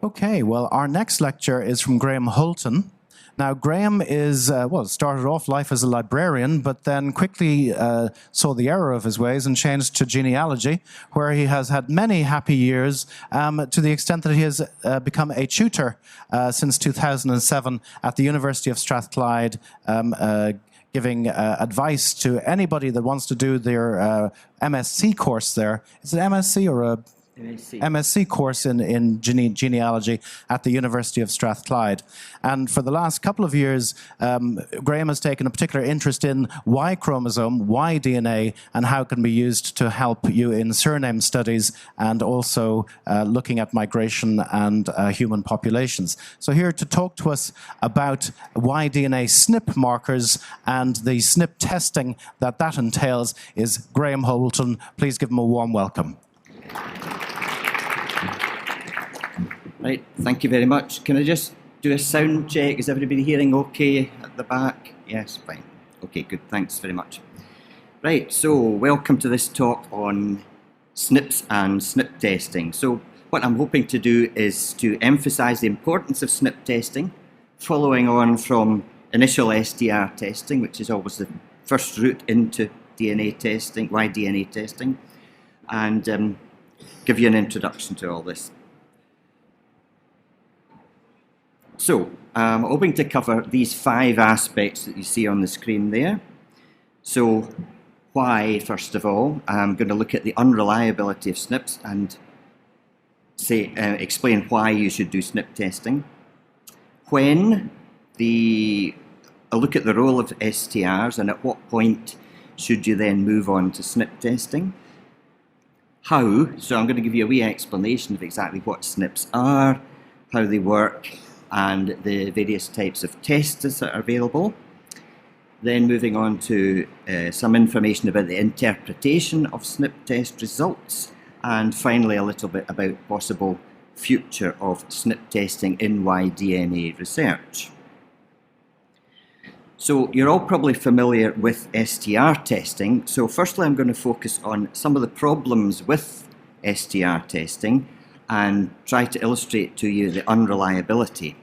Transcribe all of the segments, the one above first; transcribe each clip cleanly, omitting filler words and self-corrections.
Okay, well, our next lecture is from Graham Holton. Now, Graham is, started off life as a librarian, but then quickly saw the error of his ways and changed to genealogy, where he has had many happy years, to the extent that he has become a tutor since 2007 at the University of Strathclyde, giving advice to anybody that wants to do their MSc course there. Is it MSc or a MSc course in genealogy at the University of Strathclyde. And for the last couple of years, Graham has taken a particular interest in Y chromosome, Y-DNA, and how it can be used to help you in surname studies and also looking at migration and human populations. So here to talk to us about Y-DNA SNP markers and the SNP testing that entails is Graham Holton. Please give him a warm welcome. Right, thank you very much. Can I just do a sound check? Is everybody hearing okay at the back? Yes, fine. Okay, good, thanks very much. Right, so welcome to this talk on SNPs and SNP testing. So what I'm hoping to do is to emphasise the importance of SNP testing, following on from initial STR testing, which is always the first route into DNA testing, Y-DNA testing, and give you an introduction to all this. So, I'm hoping to cover these 5 aspects that you see on the screen there. So, why, first of all, I'm going to look at the unreliability of SNPs and explain why you should do SNP testing. When, I'll look at the role of STRs and at what point should you then move on to SNP testing. How, so I'm going to give you a wee explanation of exactly what SNPs are, how they work, and the various types of tests that are available. Then moving on to some information about the interpretation of SNP test results, and finally a little bit about possible future of SNP testing in Y-DNA research. So you're all probably familiar with STR testing, so firstly I'm going to focus on some of the problems with STR testing and try to illustrate to you the unreliability.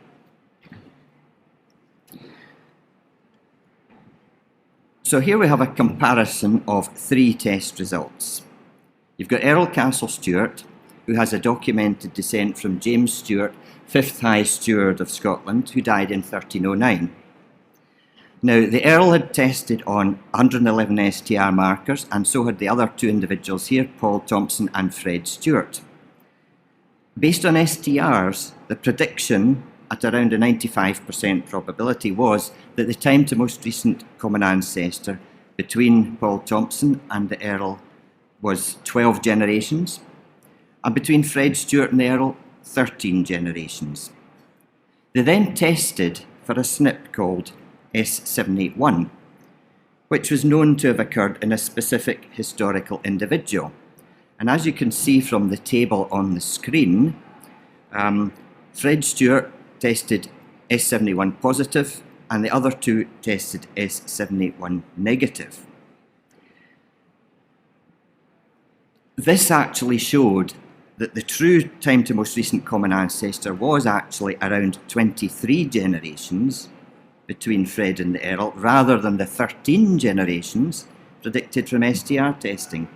So here we have a comparison of 3 test results. You've got Earl Castle Stewart, who has a documented descent from James Stewart, 5th High Steward of Scotland, who died in 1309. Now, the Earl had tested on 111 STR markers, and so had the other 2 individuals here, Paul Thompson and Fred Stewart. Based on STRs, the prediction at around a 95% probability was that the time to most recent common ancestor between Paul Thompson and the Earl was 12 generations, and between Fred Stewart and the Earl, 13 generations. They then tested for a SNP called S781, which was known to have occurred in a specific historical individual. And as you can see from the table on the screen, Fred Stewart tested S71 positive, and the other 2 tested S781 negative. This actually showed that the true time to most recent common ancestor was actually around 23 generations between Fred and the Earl, rather than the 13 generations predicted from STR testing.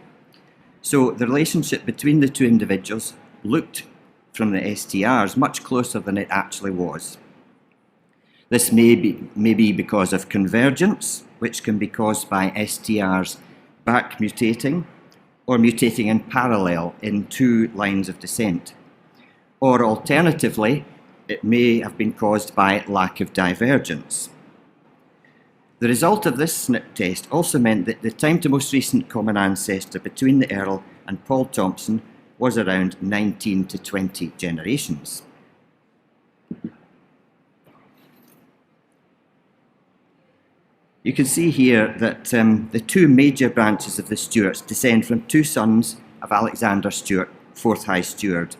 So the relationship between the 2 individuals looked from the STRs much closer than it actually was. This may be because of convergence, which can be caused by STRs back mutating or mutating in parallel in 2 lines of descent. Or alternatively, it may have been caused by lack of divergence. The result of this SNP test also meant that the time to most recent common ancestor between the Earl and Paul Thompson was around 19 to 20 generations. You can see here that the 2 major branches of the Stewarts descend from 2 sons of Alexander Stewart, 4th High Steward.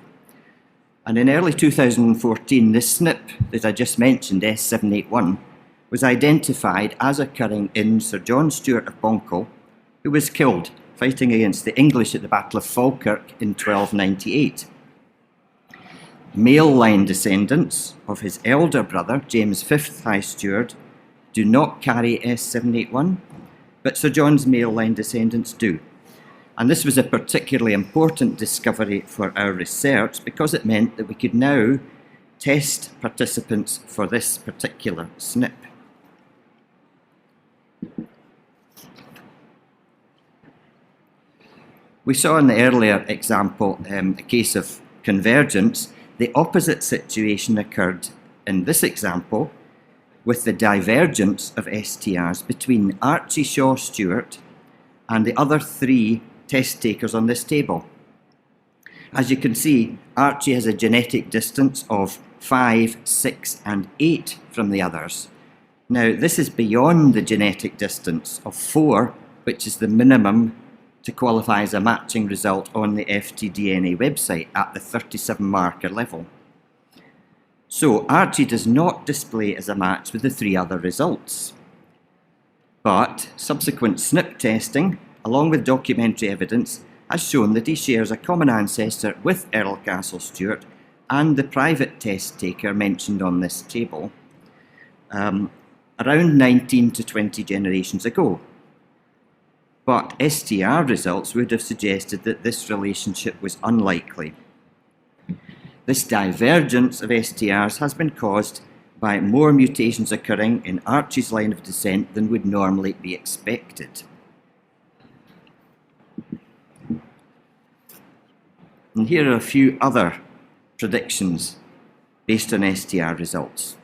And in early 2014, the SNP that I just mentioned, S781, was identified as occurring in Sir John Stewart of Bonkle, who was killed fighting against the English at the Battle of Falkirk in 1298. male line descendants of his elder brother, James 5th High Steward, do not carry S781, but Sir John's male line descendants do. And this was a particularly important discovery for our research because it meant that we could now test participants for this particular SNP. We saw in the earlier example a case of convergence. The opposite situation occurred in this example with the divergence of STRs between Archie Shaw Stewart and the other 3 test takers on this table. As you can see, Archie has a genetic distance of 5, 6 and 8 from the others. Now this is beyond the genetic distance of 4, which is the minimum to qualify as a matching result on the atDNA website at the 37 marker level. So Archie does not display as a match with the 3 other results. But subsequent SNP testing, along with documentary evidence, has shown that he shares a common ancestor with Earl Castle Stewart and the private test taker mentioned on this table around 19 to 20 generations ago. But STR results would have suggested that this relationship was unlikely. This divergence of STRs has been caused by more mutations occurring in Archie's line of descent than would normally be expected. And here are a few other predictions based on STR results.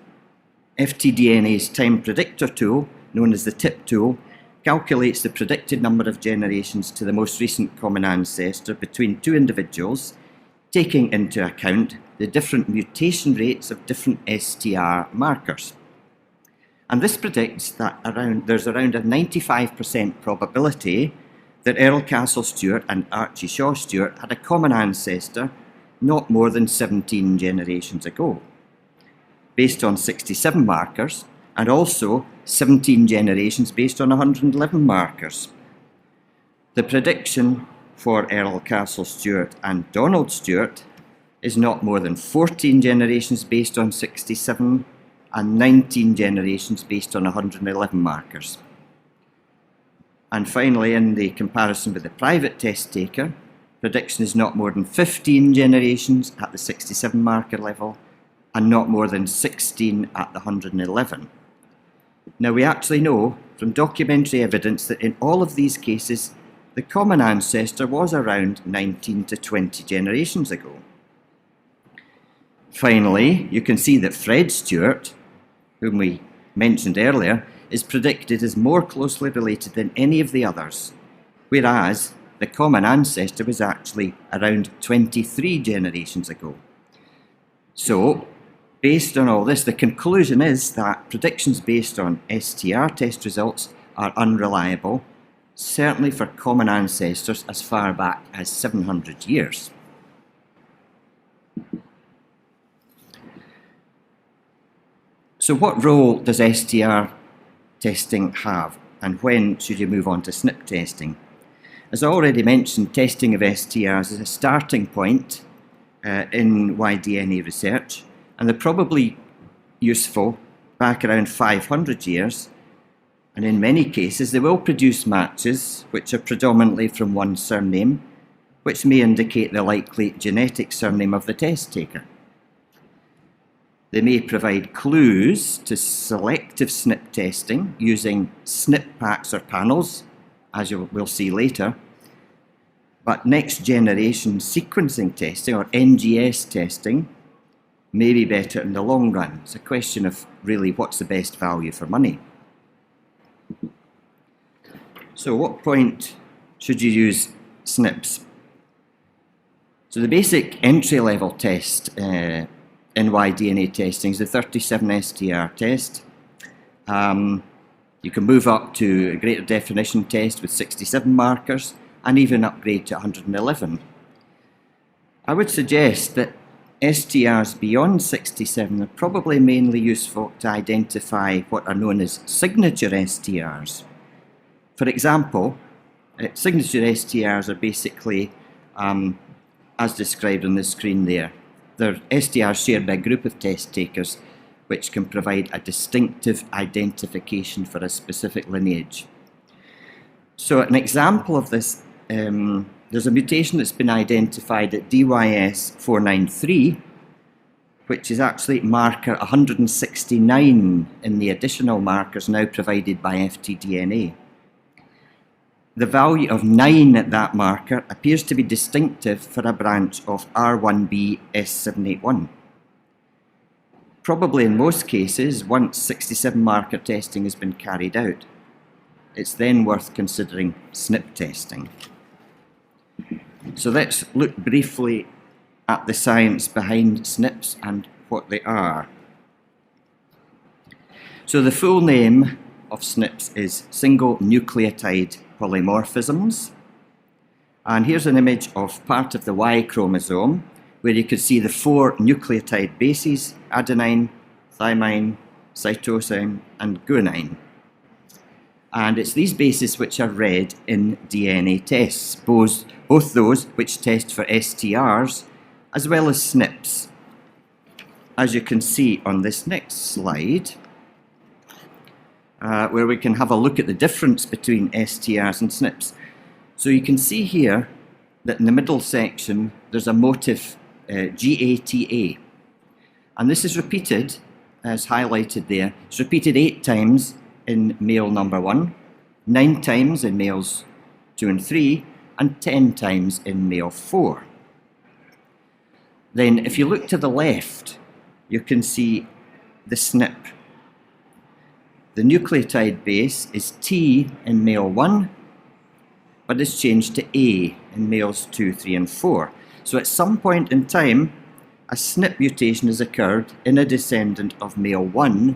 atDNA's time predictor tool, known as the TIP tool, calculates the predicted number of generations to the most recent common ancestor between 2 individuals, taking into account the different mutation rates of different STR markers. And this predicts that there's around a 95% probability that Earl Castle Stewart and Archie Shaw Stewart had a common ancestor not more than 17 generations ago, based on 67 markers, and also 17 generations based on 111 markers. The prediction for Earl Castle Stewart and Donald Stewart is not more than 14 generations based on 67 and 19 generations based on 111 markers. And finally, in the comparison with the private test taker, prediction is not more than 15 generations at the 67 marker level and not more than 16 at the 111. Now, we actually know from documentary evidence that in all of these cases, the common ancestor was around 19 to 20 generations ago. Finally, you can see that Fred Stewart, whom we mentioned earlier, is predicted as more closely related than any of the others, whereas the common ancestor was actually around 23 generations ago. So, based on all this, the conclusion is that predictions based on STR test results are unreliable, certainly for common ancestors as far back as 700 years. So what role does STR testing have, and when should you move on to SNP testing? As I already mentioned, testing of STRs is a starting point in Y-DNA research, and they're probably useful back around 500 years, and in many cases they will produce matches which are predominantly from one surname, which may indicate the likely genetic surname of the test taker. They may provide clues to selective SNP testing using SNP packs or panels, as we'll see later, but next generation sequencing testing, or NGS testing, may be better in the long run. It's a question of really what's the best value for money. So what point should you use SNPs? So the basic entry-level test in Y-DNA testing is the 37 STR test. You can move up to a greater definition test with 67 markers and even upgrade to 111. I would suggest that STRs beyond 67 are probably mainly useful to identify what are known as signature STRs. For example, signature STRs are basically, as described on the screen there, They're STRs shared by a group of test takers, which can provide a distinctive identification for a specific lineage. So an example of this, there's a mutation that's been identified at DYS 493, which is actually marker 169 in the additional markers now provided by atDNA. The value of 9 at that marker appears to be distinctive for a branch of R1b S781. Probably in most cases, once 67 marker testing has been carried out, it's then worth considering SNP testing. So let's look briefly at the science behind SNPs and what they are. So the full name of SNPs is single nucleotide polymorphisms. And here's an image of part of the Y chromosome, where you can see the 4 nucleotide bases: adenine, thymine, cytosine, and guanine. And it's these bases which are read in DNA tests, both those which test for STRs as well as SNPs. As you can see on this next slide, where we can have a look at the difference between STRs and SNPs. So you can see here that in the middle section there's a motif GATA, and this is repeated, as highlighted there. It's repeated 8 times in male number 1, 9 times in males 2 and 3, and 10 times in male 4. Then if you look to the left, you can see the SNP. The nucleotide base is T in male 1, but it's changed to A in males 2, 3, and 4. So at some point in time, a SNP mutation has occurred in a descendant of male 1,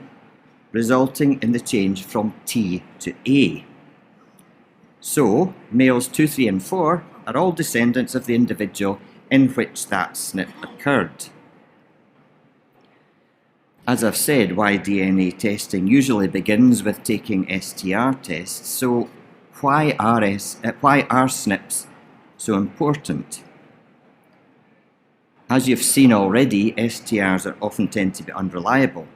resulting in the change from T to A. So males 2, 3, and 4 are all descendants of the individual in which that SNP occurred. As I've said, Y-DNA testing usually begins with taking STR tests, so why are SNPs so important? As you've seen already, STRs are often tend to be unreliable,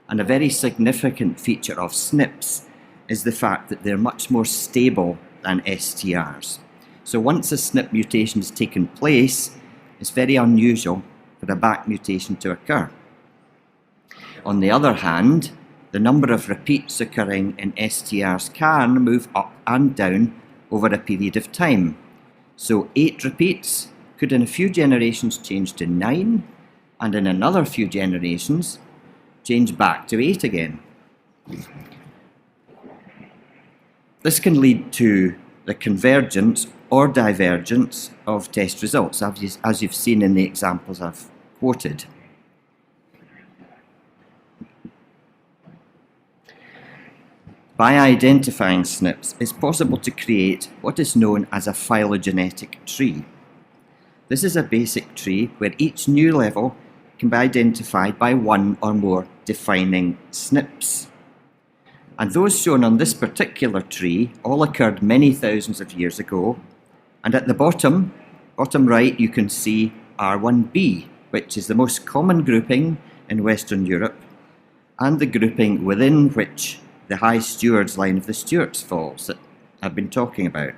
and a very significant feature of SNPs is the fact that they're much more stable than STRs. So once a SNP mutation has taken place, it's very unusual for a back mutation to occur. On the other hand, the number of repeats occurring in STRs can move up and down over a period of time. So 8 repeats could in a few generations change to 9, and in another few generations change back to 8 again. This can lead to the convergence or divergence of test results, as you've seen in the examples I've quoted. By identifying SNPs, it's possible to create what is known as a phylogenetic tree. This is a basic tree where each new level can be identified by one or more defining SNPs. And those shown on this particular tree all occurred many thousands of years ago. And at the bottom right, you can see R1b, which is the most common grouping in Western Europe, and the grouping within which the high stewards line of the Stewarts falls that I've been talking about.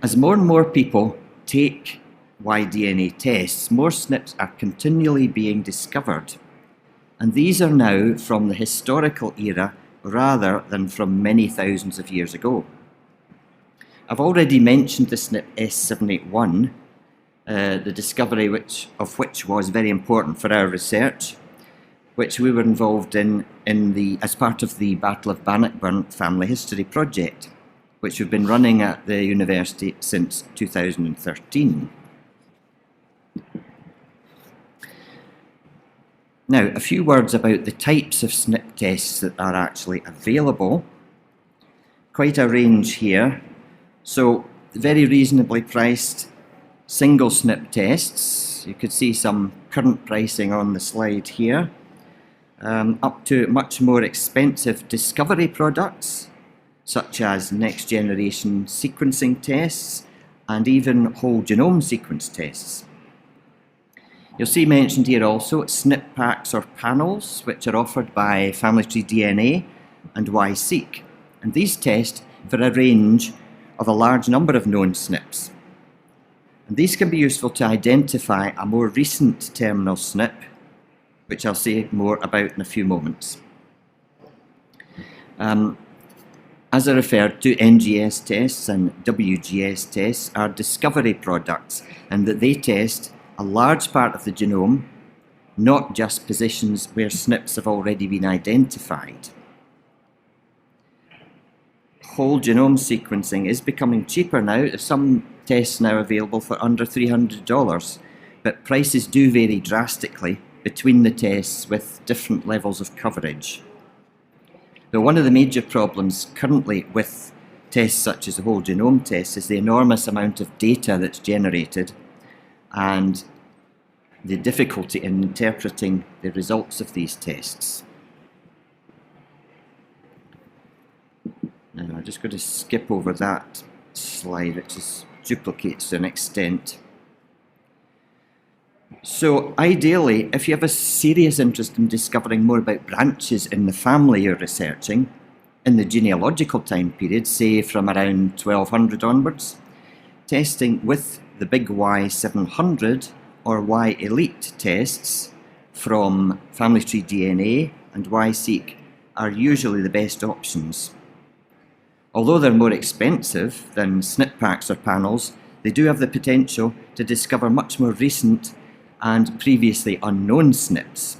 As more and more people take Y-DNA tests, more SNPs are continually being discovered. And these are now from the historical era rather than from many thousands of years ago. I've already mentioned the SNP S781, the discovery of which was very important for our research, which we were involved in as part of the Battle of Bannockburn Family History Project, which we've been running at the university since 2013. Now, a few words about the types of SNP tests that are actually available. Quite a range here. So, very reasonably priced single SNP tests. You could see some current pricing on the slide here. Up to much more expensive discovery products, such as next generation sequencing tests and even whole genome sequence tests. You'll see mentioned here also SNP packs or panels, which are offered by Haplotree DNA and YFull, and these test for a range of a large number of known SNPs. And these can be useful to identify a more recent terminal SNP, which I'll say more about in a few moments. As I referred to, NGS tests and WGS tests are discovery products, and that they test a large part of the genome, not just positions where SNPs have already been identified. Whole genome sequencing is becoming cheaper now. There's some tests now available for under $300, but prices do vary drastically between the tests with different levels of coverage. But one of the major problems currently with tests such as the whole genome test is the enormous amount of data that's generated and the difficulty in interpreting the results of these tests. Now I'm just going to skip over that slide, which is duplicates to an extent. So ideally, if you have a serious interest in discovering more about branches in the family you're researching, in the genealogical time period, say from around 1200 onwards, testing with the big Y700 or Y-Elite tests from Haplotree DNA and YFull are usually the best options. Although they're more expensive than SNP packs or panels, they do have the potential to discover much more recent and previously unknown SNPs,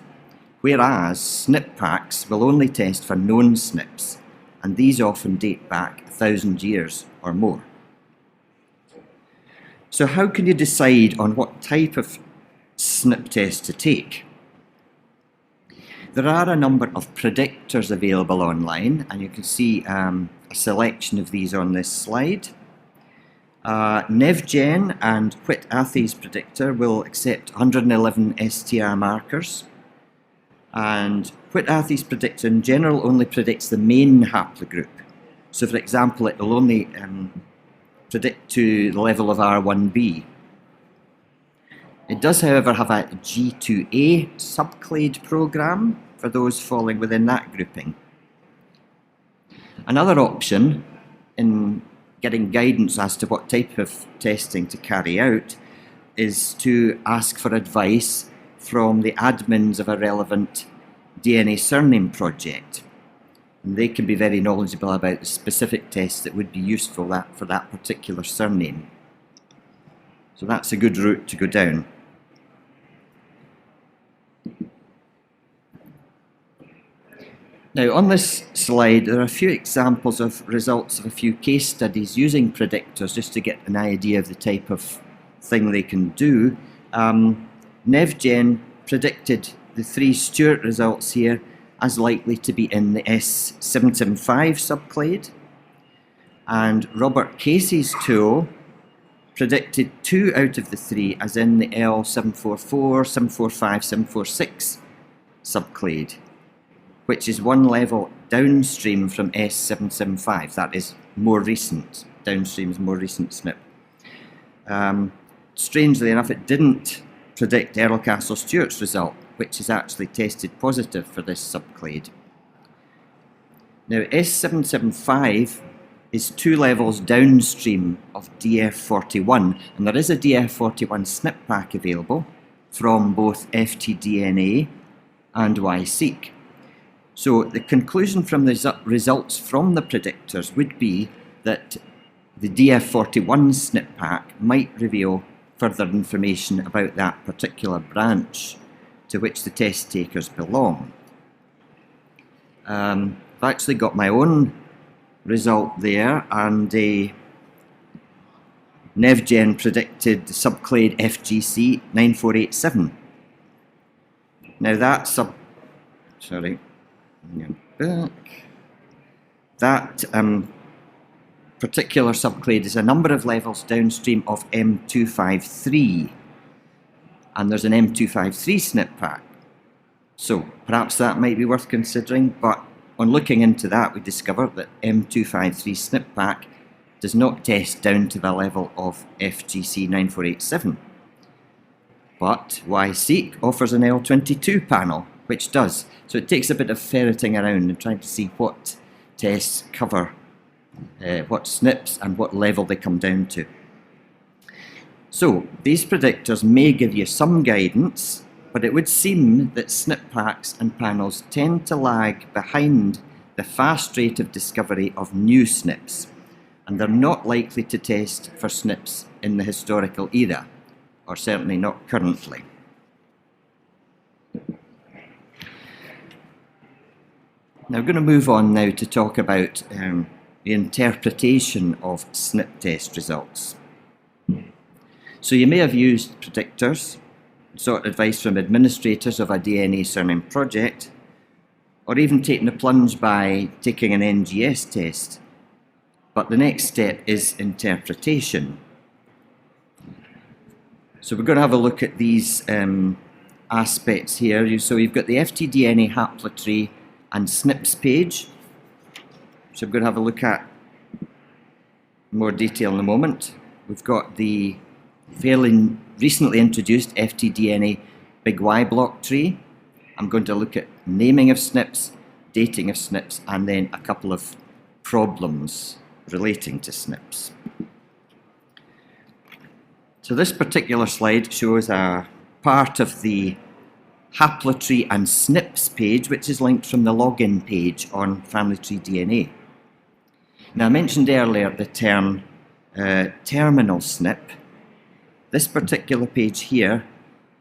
whereas SNP packs will only test for known SNPs, and these often date back 1,000 years or more. So how can you decide on what type of SNP test to take? There are a number of predictors available online, and you can see a selection of these on this slide. NevGen and YFull's predictor will accept 111 STR markers, and YFull's predictor in general only predicts the main haplogroup. So for example, it will only predict to the level of R1b. It does, however, have a G2A subclade program for those falling within that grouping. Another option in getting guidance as to what type of testing to carry out is to ask for advice from the admins of a relevant DNA surname project. And they can be very knowledgeable about the specific tests that would be useful for that particular surname. So that's a good route to go down. Now on this slide there are a few examples of results of a few case studies using predictors, just to get an idea of the type of thing they can do. NevGen predicted the 3 Stewart results here as likely to be in the S775 subclade, and Robert Casey's tool predicted 2 out of the 3 as in the L744, 745, 746 subclade, which is one level downstream from S775. That is more recent. Downstream is more recent SNP. Strangely enough, it didn't predict Errol-Castle-Stewart's result, which is actually tested positive for this subclade. Now, S775 is 2 levels downstream of DF41, and there is a DF41 SNP pack available from both atDNA and YFull. So the conclusion from the results from the predictors would be that the DF41 SNP pack might reveal further information about that particular branch to which the test takers belong. I've actually got my own result there, and NevGen predicted the subclade FGC 9487. Now that that particular subclade is a number of levels downstream of M253, and there's an M253 SNP pack. So perhaps that might be worth considering, but on looking into that we discovered that M253 SNP pack does not test down to the level of FGC 9487. But YSeq offers an L22 panel, which does. So it takes a bit of ferreting around and trying to see what tests cover what SNPs and what level they come down to. So these predictors may give you some guidance, but it would seem that SNP packs and panels tend to lag behind the fast rate of discovery of new SNPs, and they're not likely to test for SNPs in the historical era, or certainly not currently. Now, we're going to move on now to talk about the interpretation of SNP test results. So you may have used predictors, sought advice from administrators of a DNA surname project, or even taken a plunge by taking an NGS test. But the next step is interpretation. So we're going to have a look at these aspects here. So you've got the atDNA Haplotree and SNPs page, which I'm going to have a look at in more detail in a moment. We've got the fairly recently introduced atDNA Big Y block tree. I'm going to look at naming of SNPs, dating of SNPs, and then a couple of problems relating to SNPs. So this particular slide shows a part of the Haplotree and SNPs page, which is linked from the login page on Family Tree DNA. Now, I mentioned earlier the term terminal SNP. This particular page here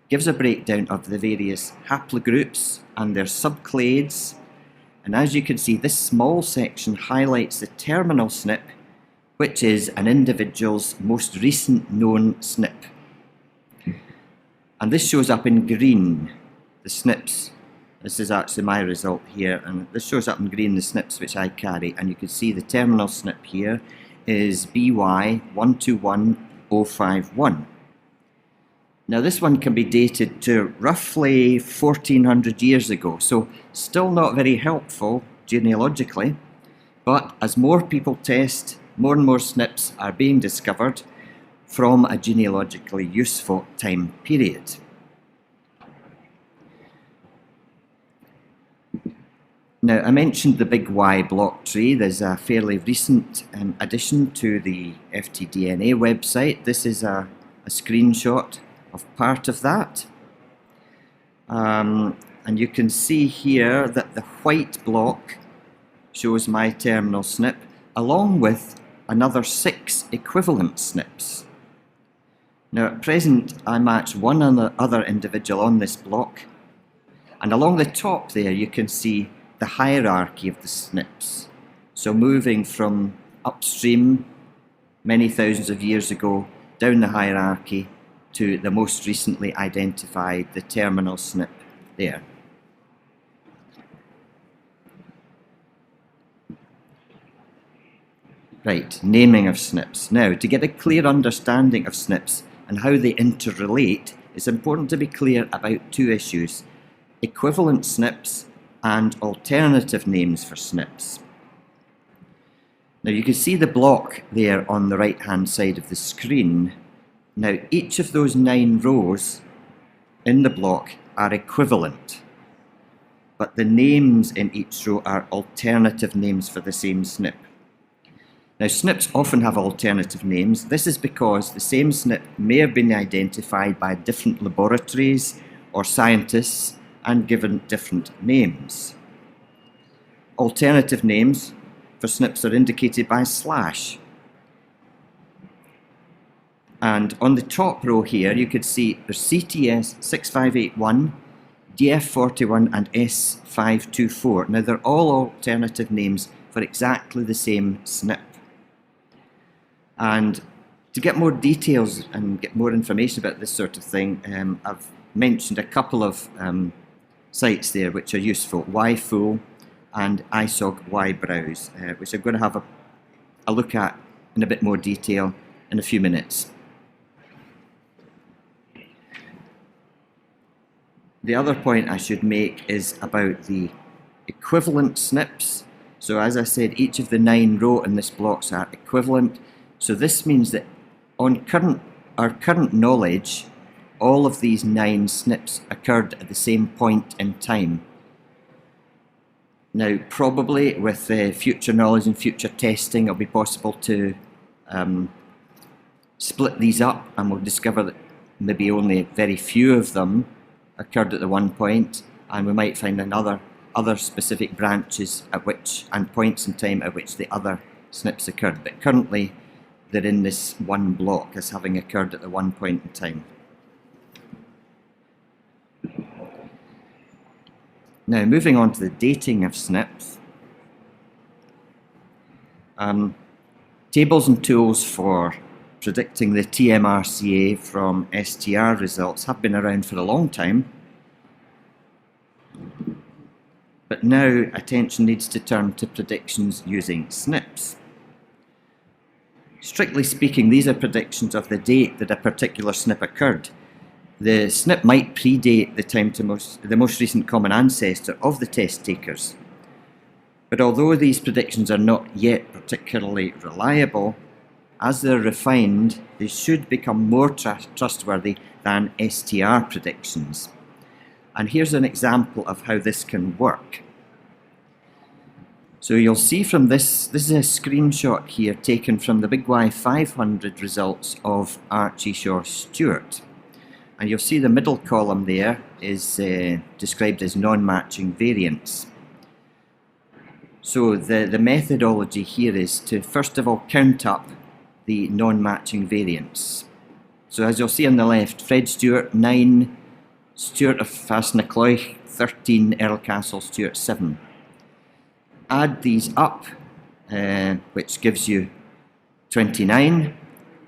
gives a breakdown of the various haplogroups and their subclades, and as you can see, this small section highlights the terminal SNP, which is an individual's most recent known SNP. And this shows up in green, the SNPs. This is actually my result here, and this shows up in green the SNPs which I carry, and you can see the terminal SNP here is BY121051. Now this one can be dated to roughly 1400 years ago, so still not very helpful genealogically, but as more people test, more and more SNPs are being discovered from a genealogically useful time period. Now, I mentioned the Big Y block tree. There's a fairly recent addition to the atDNA website. This is a screenshot of part of that. And you can see here that the white block shows my terminal SNP, along with another 6 equivalent SNPs. Now, at present, I match one other individual on this block, and along the top there you can see the hierarchy of the SNPs. So moving from upstream many thousands of years ago down the hierarchy to the most recently identified, the terminal SNP there. Right, naming of SNPs. Now, to get a clear understanding of SNPs and how they interrelate, it's important to be clear about two issues: equivalent SNPs and alternative names for SNPs. Now, you can see the block there on the right-hand side of the screen. Now, each of those 9 rows in the block are equivalent, but the names in each row are alternative names for the same SNP. Now, SNPs often have alternative names. This is because the same SNP may have been identified by different laboratories or scientists and given different names. Alternative names for SNPs are indicated by /. And on the top row here, you could see there's CTS 6581, DF41 and S524. Now, they're all alternative names for exactly the same SNP. And to get more details and get more information about this sort of thing, I've mentioned a couple of sites there which are useful: YFull and ISOGG YBrowse, which I'm going to have a look at in a bit more detail in a few minutes. The other point I should make is about the equivalent SNPs. So as I said, each of the 9 rows in this blocks are equivalent. So this means that on our current knowledge, all of these 9 SNPs occurred at the same point in time. Now, probably with future knowledge and future testing, it'll be possible to split these up, and we'll discover that maybe only very few of them occurred at the one point, and we might find other specific branches and points in time at which the other SNPs occurred. But currently, they're in this one block as having occurred at the one point in time. Now, moving on to the dating of SNPs. Tables and tools for predicting the TMRCA from STR results have been around for a long time, but now attention needs to turn to predictions using SNPs. Strictly speaking, these are predictions of the date that a particular SNP occurred. The SNP might predate the time to the most recent common ancestor of the test takers. But although these predictions are not yet particularly reliable, as they're refined, they should become more trustworthy than STR predictions. And here's an example of how this can work. So you'll see from this is a screenshot here taken from the Big Y 500 results of Stewart. And you'll see the middle column there is described as non-matching variants. So the methodology here is to first of all count up the non-matching variants. So as you'll see on the left, Fred Stewart 9, Stewart of Strathclyde 13, Errolcastle Stewart 7. Add these up, which gives you 29,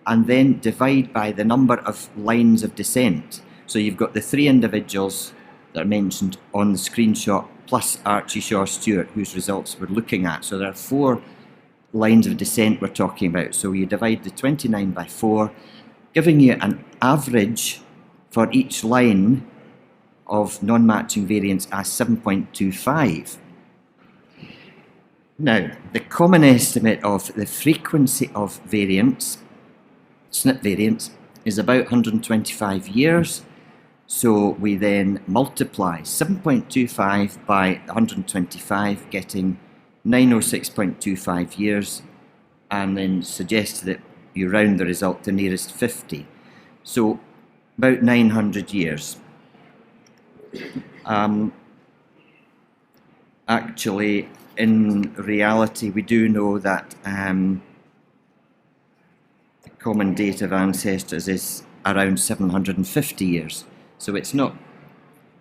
and then divide by the number of lines of descent. So you've got the 3 individuals that are mentioned on the screenshot, plus Archie Shaw Stewart, whose results we're looking at. So there are 4 lines of descent we're talking about. So you divide the 29 by 4, giving you an average for each line of non-matching variants as 7.25. Now, the common estimate of the frequency of variants, SNP variants, is about 125 years. So we then multiply 7.25 by 125, getting 906.25 years, and then suggest that you round the result to nearest 50. So about 900 years. Actually, in reality, we do know that the common date of ancestors is around 750 years. So it's not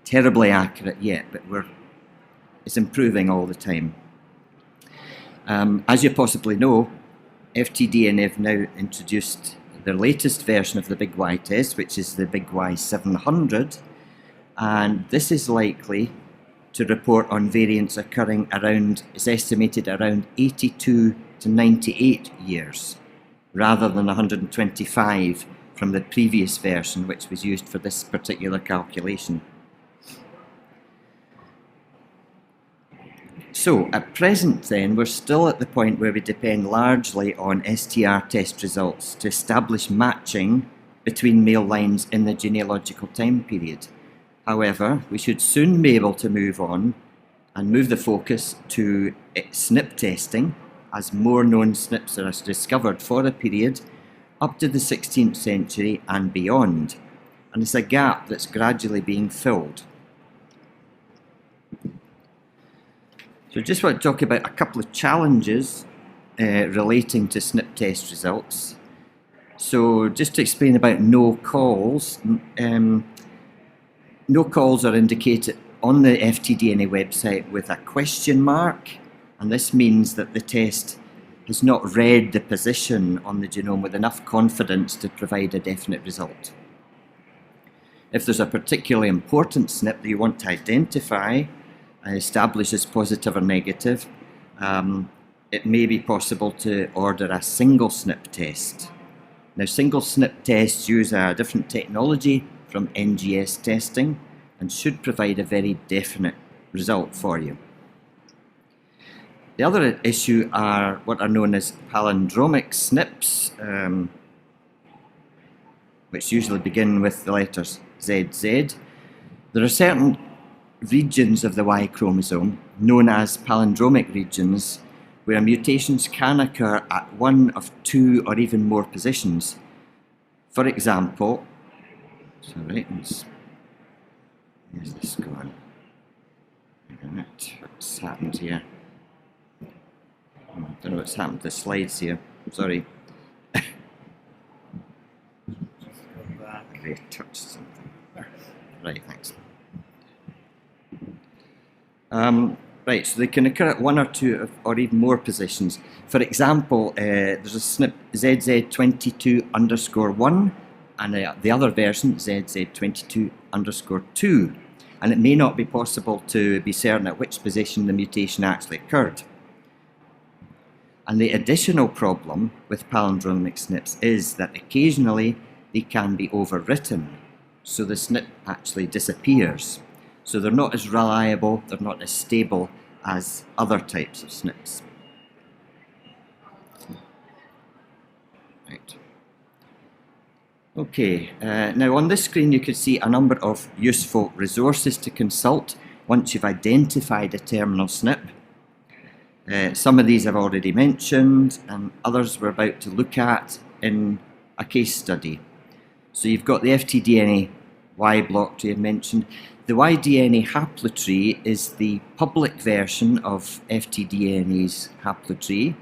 terribly accurate yet, but it's improving all the time. As you possibly know, atDNA have now introduced their latest version of the Big Y test, which is the Big Y 700, and this is likely to report on variants occurring around, it's estimated around 82 to 98 years, rather than 125 from the previous version, which was used for this particular calculation. So, at present then, we're still at the point where we depend largely on STR test results to establish matching between male lines in the genealogical time period. However, we should soon be able to move on and move the focus to SNP testing, as more known SNPs are discovered for a period up to the 16th century and beyond. And it's a gap that's gradually being filled. So I just want to talk about a couple of challenges relating to SNP test results. So just to explain about no calls. No calls are indicated on the atDNA website with a question mark, and this means that the test has not read the position on the genome with enough confidence to provide a definite result. If there's a particularly important SNP that you want to identify and establish as positive or negative, it may be possible to order a single SNP test. Now, single SNP tests use a different technology from NGS testing and should provide a very definite result for you. The other issue are what are known as palindromic SNPs. which usually begin with the letters ZZ. There are certain regions of the Y chromosome, known as palindromic regions, where mutations can occur at one of two or even more positions. For example, where's this going? What's happened here? I don't know what's happened to the slides here. Sorry. I touched something. Right, thanks. Right, so they can occur at one or two or even more positions. For example, there's a SNP ZZ22_1 and the other version, ZZ22_2. And it may not be possible to be certain at which position the mutation actually occurred. And the additional problem with palindromic SNPs is that occasionally they can be overwritten, so the SNP actually disappears. So they're not as reliable, they're not as stable as other types of SNPs. Right. Okay, now on this screen you can see a number of useful resources to consult once you've identified a terminal SNP. Some of these I've already mentioned, and others we're about to look at in a case study. So you've got the atDNA Y block tree I mentioned. The Y-DNA Haplotree is the public version of atDNA's Haplotree.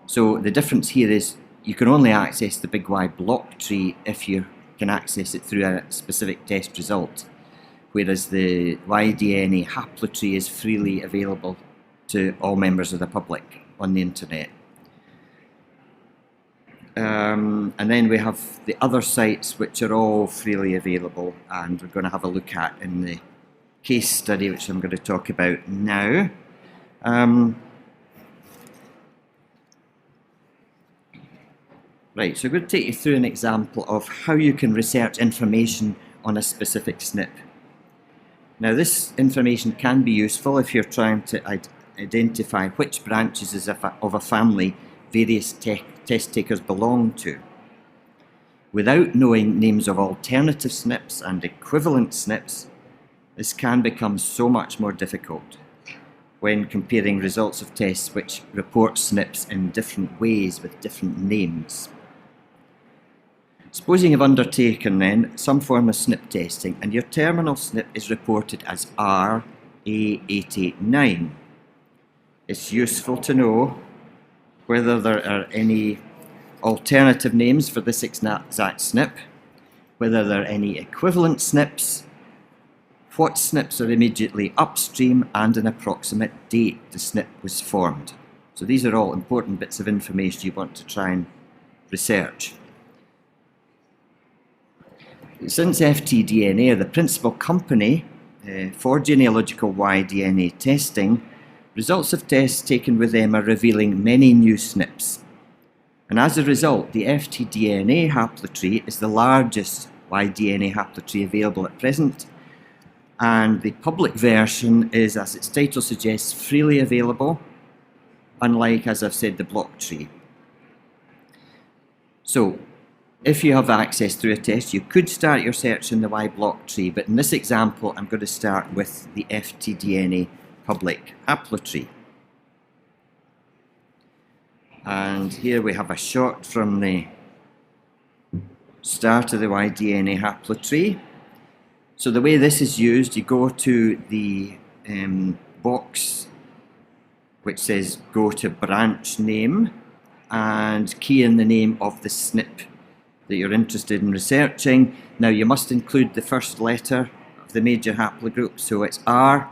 So the difference here is you can only access the big Y block tree if you can access it through a specific test result, whereas the Y-DNA Haplotree is freely available to all members of the public on the internet. And then we have the other sites which are all freely available, and we're going to have a look at in the case study which I'm going to talk about now. Right, so I'm going to take you through an example of how you can research information on a specific SNP. Now this information can be useful if you're trying to identify which branches of a family various test takers belong to. Without knowing names of alternative SNPs and equivalent SNPs, this can become so much more difficult when comparing results of tests which report SNPs in different ways with different names. Supposing you've undertaken then some form of SNP testing and your terminal SNP is reported as RA889. It's useful to know whether there are any alternative names for this exact SNP, whether there are any equivalent SNPs, what SNPs are immediately upstream, and an approximate date the SNP was formed. So these are all important bits of information you want to try and research. Since atDNA are the principal company for genealogical Y-DNA testing, results of tests taken with them are revealing many new SNPs. And as a result, the atDNA haplotree is the largest Y-DNA haplotree available at present, and the public version is, as its title suggests, freely available, unlike, as I've said, the block tree. So, if you have access through a test, you could start your search in the Y block tree, but in this example, I'm going to start with the atDNA public haplotree. And here we have a shot from the start of the Y-DNA haplotree. So the way this is used, you go to the box which says go to branch name and key in the name of the SNP that you're interested in researching. Now you must include the first letter of the major haplogroup, so it's R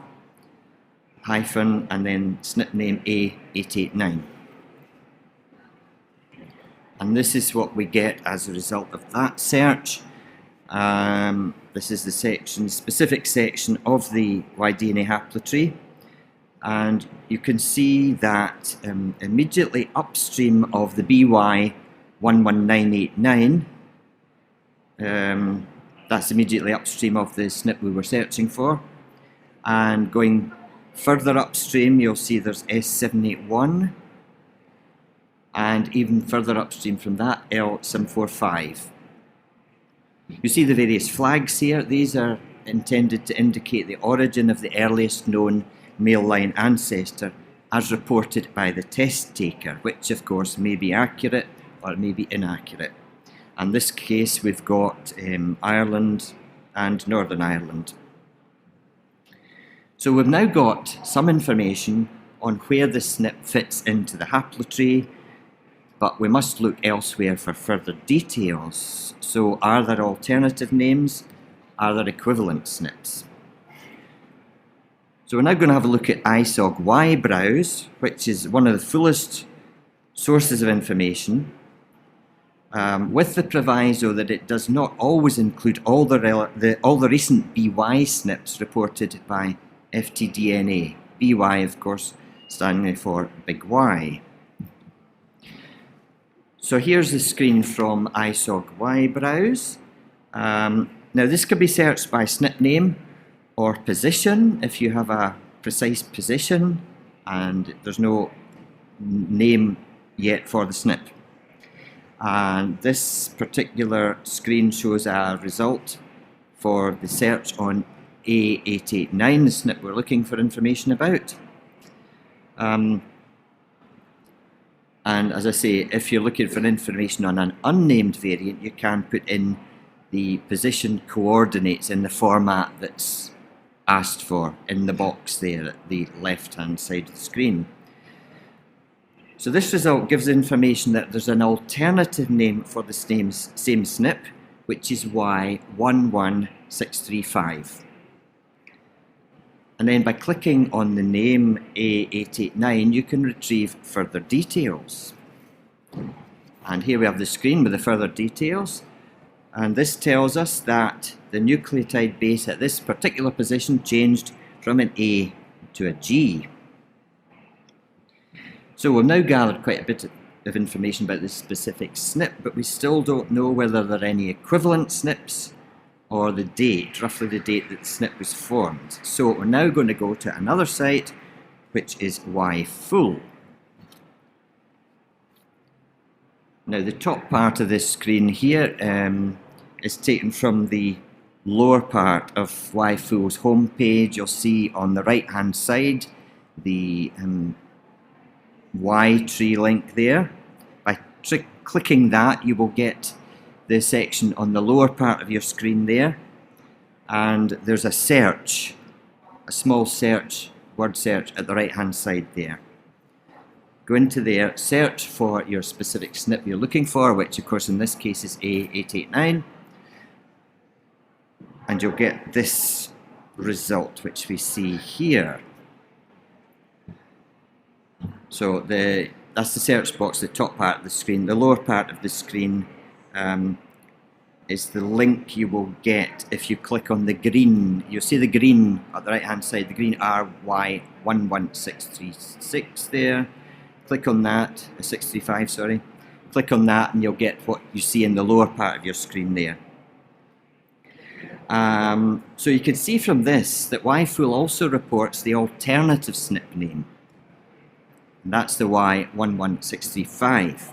hyphen and then SNP name A889. And this is what we get as a result of that search. This is the specific section of the Y-DNA haplotree. And you can see that immediately upstream of the BY11989, that's immediately upstream of the SNP we were searching for. And going further upstream, you'll see there's S781. and even further upstream from that, L745. You see the various flags here. These are intended to indicate the origin of the earliest known male line ancestor as reported by the test taker, which of course may be accurate or it may be inaccurate. In this case we've got Ireland and Northern Ireland. So we've now got some information on where the SNP fits into the haplotree, but we must look elsewhere for further details. So are there alternative names? Are there equivalent SNPs? So we're now going to have a look at ISOGG YBrowse, which is one of the fullest sources of information, with the proviso that it does not always include all the recent BY SNPs reported by atDNA. BY, of course, standing for Big Y. So here's the screen from ISOGG YBrowse. Now this can be searched by SNP name or position if you have a precise position and there's no name yet for the SNP. And this particular screen shows a result for the search on A889, the SNP we're looking for information about. And as I say, if you're looking for information on an unnamed variant, you can put in the position coordinates in the format that's asked for in the box there at the left-hand side of the screen. So this result gives information that there's an alternative name for the same SNP, which is Y11635. And then by clicking on the name A889, you can retrieve further details. And here we have the screen with the further details. And this tells us that the nucleotide base at this particular position changed from an A to a G. So we've now gathered quite a bit of information about this specific SNP, but we still don't know whether there are any equivalent SNPs or the date, roughly the date that the SNP was formed. So we're now going to go to another site, which is YFull. Now the top part of this screen here is taken from the lower part of YFull's homepage. You'll see on the right hand side the Y tree link there. By clicking that, you will get the section on the lower part of your screen there, and there's a search, a small search, word search at the right hand side there. Go into there, search for your specific SNP you're looking for, which of course in this case is A889, and you'll get this result which we see here. So that's the search box, the top part of the screen. The lower part of the screen is the link you will get if you click on the green. You'll see the green at the right hand side, the green RY11636 there. Click on that, 635, sorry. Click on that and you'll get what you see in the lower part of your screen there. So you can see from this that YFull also reports the alternative SNP name. And that's the Y11635.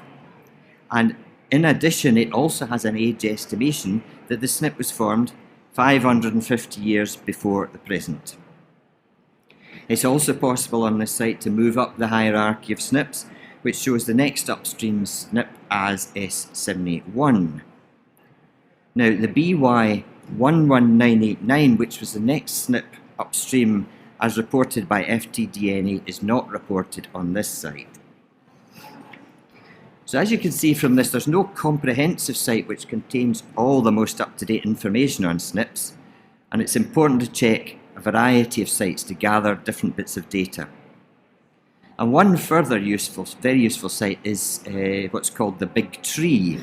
And in addition, it also has an age estimation that the SNP was formed 550 years before the present. It's also possible on this site to move up the hierarchy of SNPs, which shows the next upstream SNP as S781. Now, the BY11989, which was the next SNP upstream as reported by atDNA, is not reported on this site. So as you can see from this, there's no comprehensive site which contains all the most up-to-date information on SNPs, and it's important to check a variety of sites to gather different bits of data. And one further very useful site is what's called the Big Tree.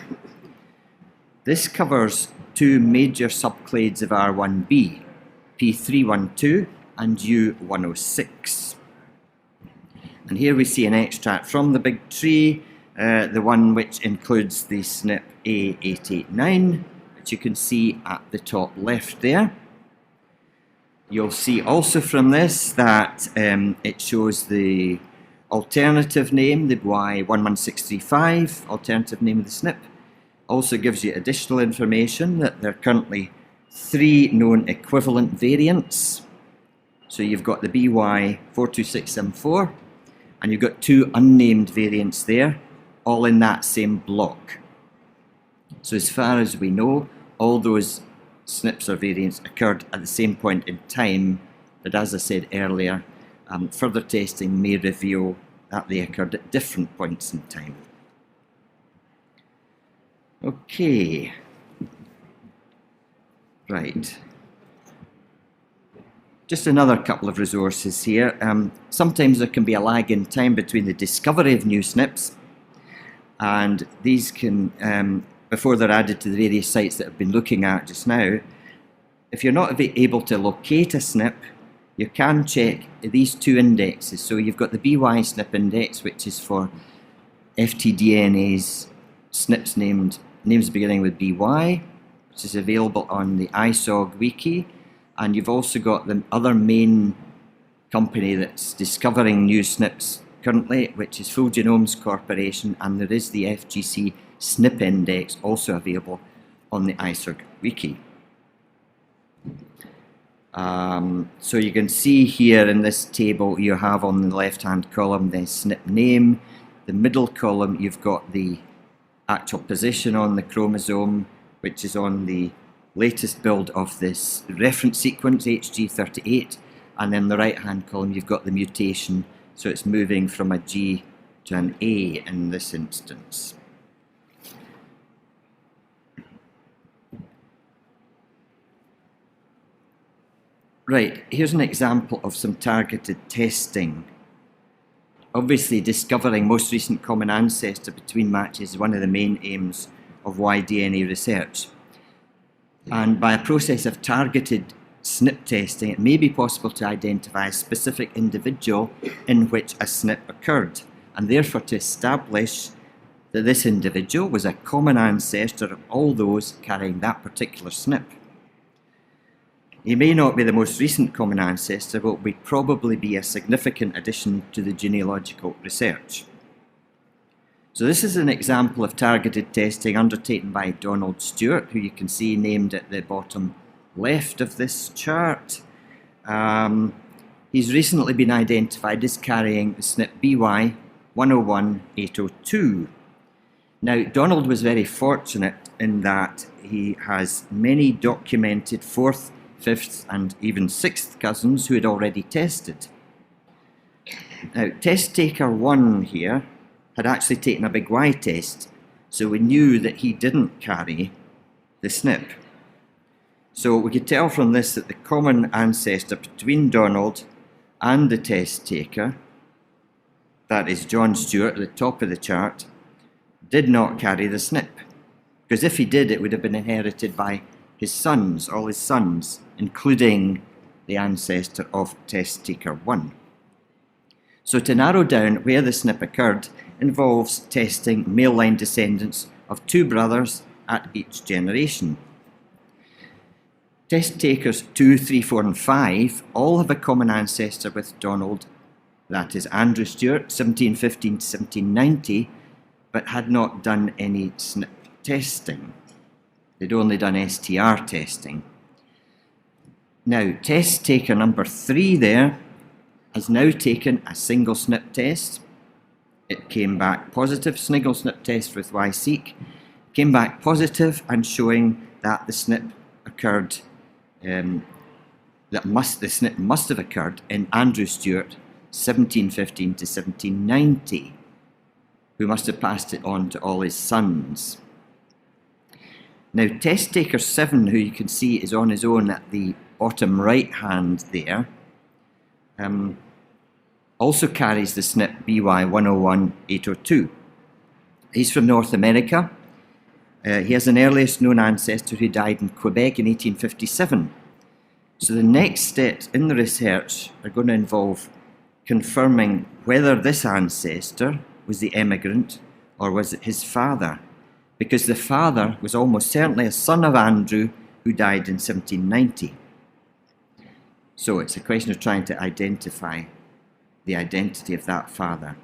This covers two major subclades of R1b, P312 and U106. And here we see an extract from the Big Tree, the one which includes the SNP A889, which you can see at the top left there. You'll see also from this that it shows the alternative name, the Y11635, alternative name of the SNP, also gives you additional information that there are currently 3 known equivalent variants. So you've got the BY42674, and you've got 2 unnamed variants there, all in that same block. So as far as we know, all those SNPs or variants occurred at the same point in time, but as I said earlier, further testing may reveal that they occurred at different points in time. Okay, right. Just another couple of resources here. Sometimes there can be a lag in time between the discovery of new SNPs, and these can, before they're added to the various sites that I've been looking at just now. If you're not able to locate a SNP, you can check these 2 indexes. So you've got the BY SNP index, which is for FTDNA's SNPs names beginning with BY, which is available on the ISOGG wiki. And you've also got the other main company that's discovering new SNPs currently, which is Full Genomes Corporation, and there is the FGC SNP index also available on the ISOGG wiki. So you can see here in this table, you have on the left-hand column the SNP name. The middle column, you've got the actual position on the chromosome, which is on the latest build of this reference sequence, HG38. And then the right-hand column, you've got the mutation. So it's moving from a G to an A in this instance. Right, here's an example of some targeted testing. Obviously, discovering most recent common ancestor between matches is one of the main aims of Y-DNA research. And by a process of targeted SNP testing, it may be possible to identify a specific individual in which a SNP occurred, and therefore to establish that this individual was a common ancestor of all those carrying that particular SNP. He may not be the most recent common ancestor, but will probably be a significant addition to the genealogical research. So this is an example of targeted testing undertaken by Donald Stewart, who you can see named at the bottom left of this chart. He's recently been identified as carrying the SNP BY101802. Now, Donald was very fortunate in that he has many documented 4th, 5th and even 6th cousins who had already tested. Now, test taker 1 here had actually taken a big Y test, so we knew that he didn't carry the SNP. So we could tell from this that the common ancestor between Donald and the test taker, that is John Stewart at the top of the chart, did not carry the SNP. Because if he did, it would have been inherited by his sons, all his sons, including the ancestor of test taker 1. So to narrow down where the SNP occurred involves testing male line descendants of 2 brothers at each generation. Test takers 2, 3, 4 and 5 all have a common ancestor with Donald, that is Andrew Stewart, 1715 to 1790, but had not done any SNP testing. They'd only done STR testing. Now, test taker number 3 there has now taken a single SNP test. It came back positive, single SNP test with Y-seq, came back positive and showing that the SNP occurred, the SNP must have occurred in Andrew Stewart, 1715 to 1790, who must have passed it on to all his sons. Now, test taker 7, who you can see is on his own at the bottom right hand there, also carries the SNP BY101802. He's from North America. He has an earliest known ancestor who died in Quebec in 1857. So the next steps in the research are going to involve confirming whether this ancestor was the emigrant or was it his father, because the father was almost certainly a son of Andrew who died in 1790. So it's a question of trying to identify the identity of that father.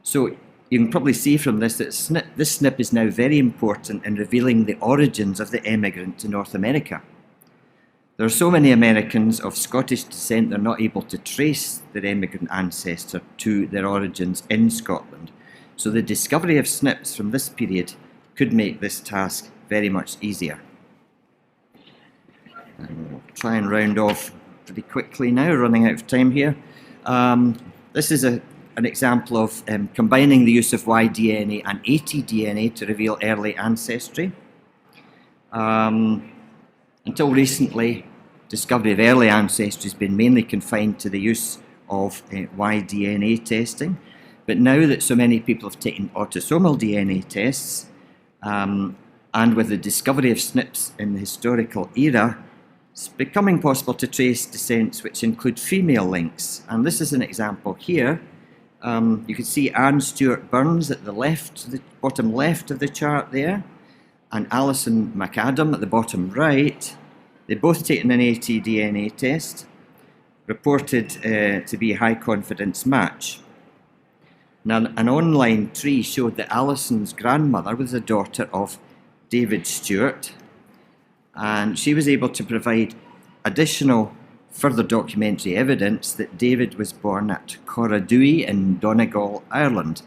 So you can probably see from this that this SNP is now very important in revealing the origins of the emigrant to North America. There are so many Americans of Scottish descent they're not able to trace their emigrant ancestor to their origins in Scotland. So the discovery of SNPs from this period could make this task very much easier. And we'll try and round off pretty quickly now, running out of time here. This is an example of combining the use of Y-DNA and atDNA to reveal early ancestry. Until recently, discovery of early ancestry has been mainly confined to the use of Y-DNA testing. But now that so many people have taken autosomal DNA tests, and with the discovery of SNPs in the historical era, it's becoming possible to trace descents which include female links. And this is an example here. You can see Anne Stewart Burns at the left, the bottom left of the chart there, and Alison McAdam at the bottom right. They've both taken an atDNA test, reported to be a high confidence match. Now, an online tree showed that Alison's grandmother was the daughter of David Stewart, and she was able to provide additional further documentary evidence that David was born at Corradui in Donegal, Ireland,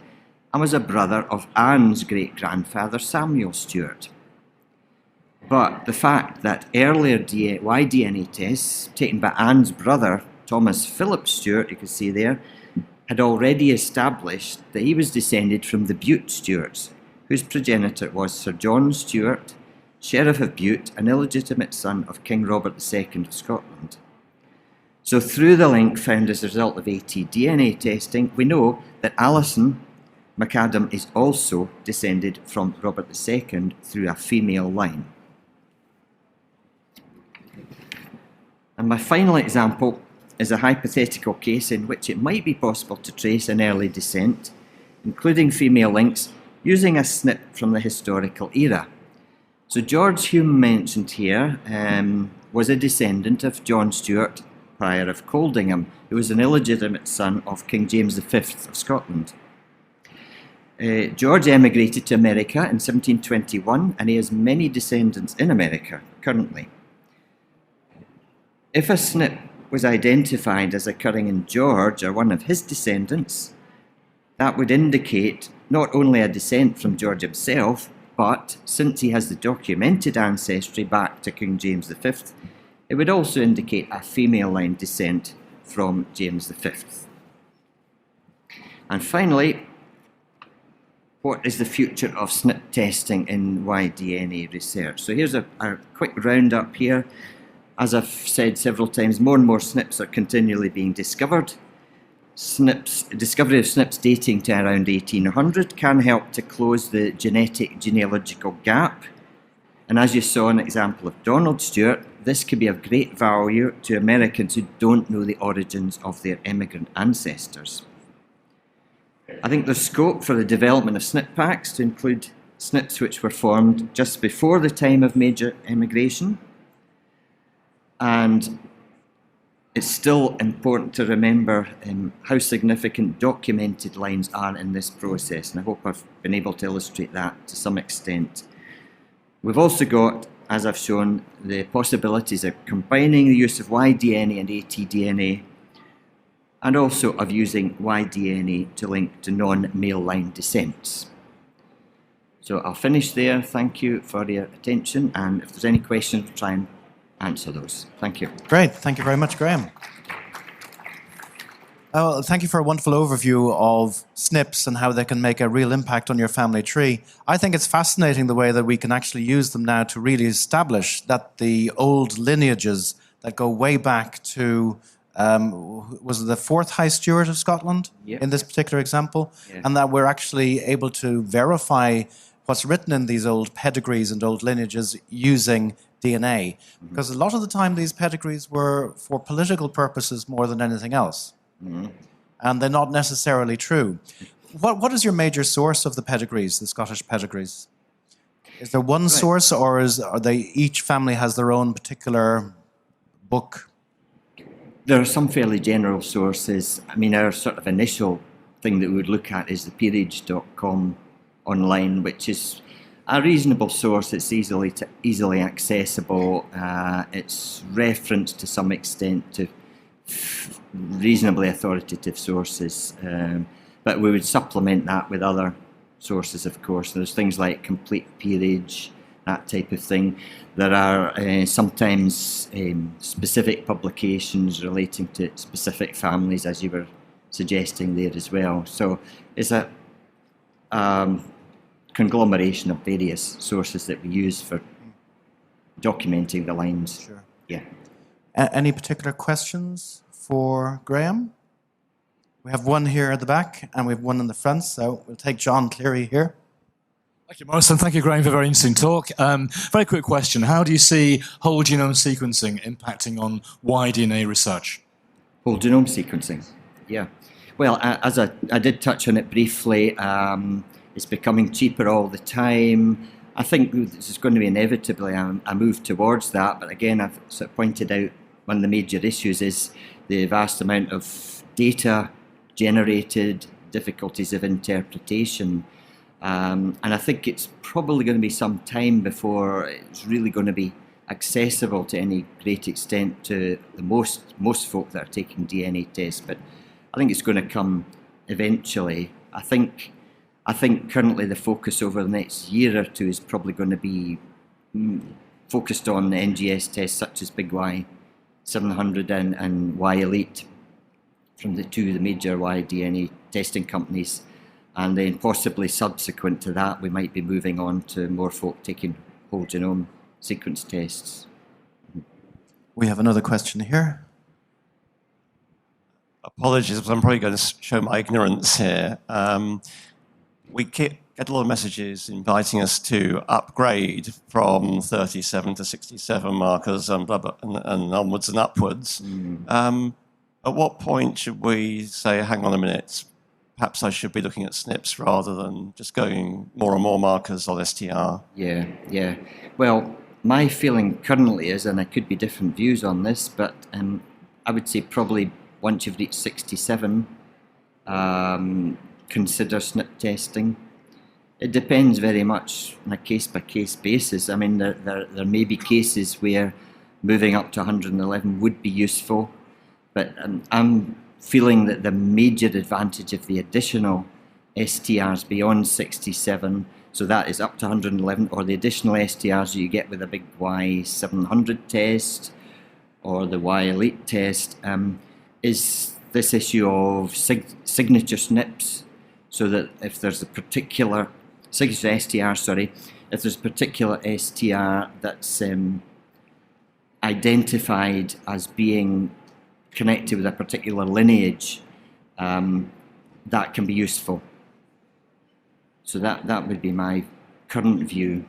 and was a brother of Anne's great-grandfather Samuel Stewart. But the fact that earlier Y-DNA tests taken by Anne's brother, Thomas Philip Stewart, you can see there, had already established that he was descended from the Bute Stewarts, whose progenitor was Sir John Stewart, Sheriff of Bute, an illegitimate son of King Robert II of Scotland. So through the link found as a result of atDNA testing, we know that Alison McAdam is also descended from Robert II through a female line. And my final example is a hypothetical case in which it might be possible to trace an early descent, including female links, using a SNP from the historical era. So George Hume mentioned here was a descendant of John Stewart, Prior of Coldingham, who was an illegitimate son of King James V of Scotland. George emigrated to America in 1721, and he has many descendants in America currently. If a SNP was identified as occurring in George or one of his descendants, that would indicate not only a descent from George himself, but since he has the documented ancestry back to King James V, it would also indicate a female line descent from James V. And finally, what is the future of SNP testing in Y-DNA research? So here's a quick roundup here. As I've said several times, more and more SNPs are continually being discovered. Discovery of SNPs dating to around 1800 can help to close the genealogical gap. And as you saw an example of Donald Stewart, this could be of great value to Americans who don't know the origins of their immigrant ancestors. I think there's scope for the development of SNP packs to include SNPs which were formed just before the time of major emigration. And it's still important to remember how significant documented lines are in this process, and I hope I've been able to illustrate that to some extent. We've also got, as I've shown, the possibilities of combining the use of Y-DNA and atDNA, and also of using Y-DNA to link to non-male line descents. So I'll finish there. Thank you for your attention, and if there's any questions, try and answer those. Thank you. Great. Thank you very much, Graham. Thank you for a wonderful overview of SNPs and how they can make a real impact on your family tree. I think it's fascinating the way that we can actually use them now to really establish that the old lineages that go way back to, was it the 4th High Steward of Scotland in this particular example? Yeah. And that we're actually able to verify what's written in these old pedigrees and old lineages using DNA. Because a lot of the time these pedigrees were for political purposes more than anything else. And they're not necessarily true. What is your major source of the pedigrees, the Scottish pedigrees? Is there one source, or are they each family has their own particular book? There are some fairly general sources. I mean, our sort of initial thing that we would look at is the peerage.com online, which is a reasonable source. It's easily accessible. It's referenced to some extent to reasonably authoritative sources, but we would supplement that with other sources, of course. There's things like Complete Peerage, that type of thing. There are sometimes specific publications relating to specific families, as you were suggesting there as well. So it's a conglomeration of various sources that we use for documenting the lines. Sure. Yeah. Any particular questions for Graham? We have one here at the back and we have one in the front, so we'll take John Cleary here. Thank you, Morrison. Thank you, Graham, for a very interesting talk. Very quick question. How do you see whole genome sequencing impacting on Y-DNA research? Whole genome sequencing, yeah. Well, as I did touch on it briefly, it's becoming cheaper all the time. I think this is going to be inevitably a move towards that, but again, I've sort of pointed out one of the major issues is the vast amount of data generated, difficulties of interpretation. And I think it's probably going to be some time before it's really going to be accessible to any great extent to the most folk that are taking DNA tests. But I think it's going to come eventually. I think currently the focus over the next year or two is probably going to be focused on the NGS tests such as Big Y 700 and Y Elite from the major Y-DNA testing companies. And then possibly subsequent to that, we might be moving on to more folk taking whole genome sequence tests. We have another question here. Apologies, but I'm probably going to show my ignorance here. We get a lot of messages inviting us to upgrade from 37 to 67 markers and, blah, blah, and onwards and upwards. At what point should we say, hang on a minute, perhaps I should be looking at SNPs rather than just going more and more markers on STR? Yeah. Well, my feeling currently is, and there could be different views on this, but I would say probably once you've reached 67, consider SNP testing. It depends very much on a case-by-case basis. I mean, there may be cases where moving up to 111 would be useful, but I'm feeling that the major advantage of the additional STRs beyond 67, so that is up to 111, or the additional STRs you get with a big Y700 test or the Y Elite test, is this issue of signature SNPs, so that if there's a particular signature STR, if there's a particular STR that's identified as being connected with a particular lineage, that can be useful. So that would be my current view.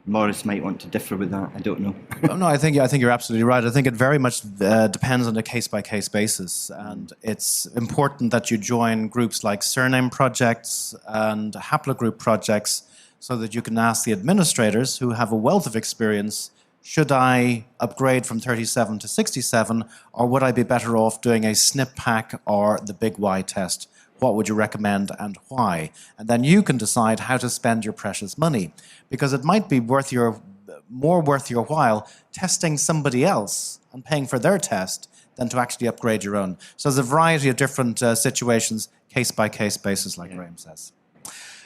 Morris might want to differ with that, I don't know. No, I think you're absolutely right. I think it very much depends on a case-by-case basis, and it's important that you join groups like surname projects and haplogroup projects so that you can ask the administrators who have a wealth of experience, should I upgrade from 37 to 67, or would I be better off doing a SNP pack or the Big Y test? What would you recommend and why? And then you can decide how to spend your precious money, because it might be more worth your while testing somebody else and paying for their test than to actually upgrade your own. So there's a variety of different situations, case-by-case basis, like Graham says.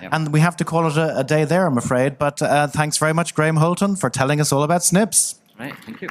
Yep. And we have to call it a day there, I'm afraid. But thanks very much, Graham Holton, for telling us all about SNPs. Right, thank you.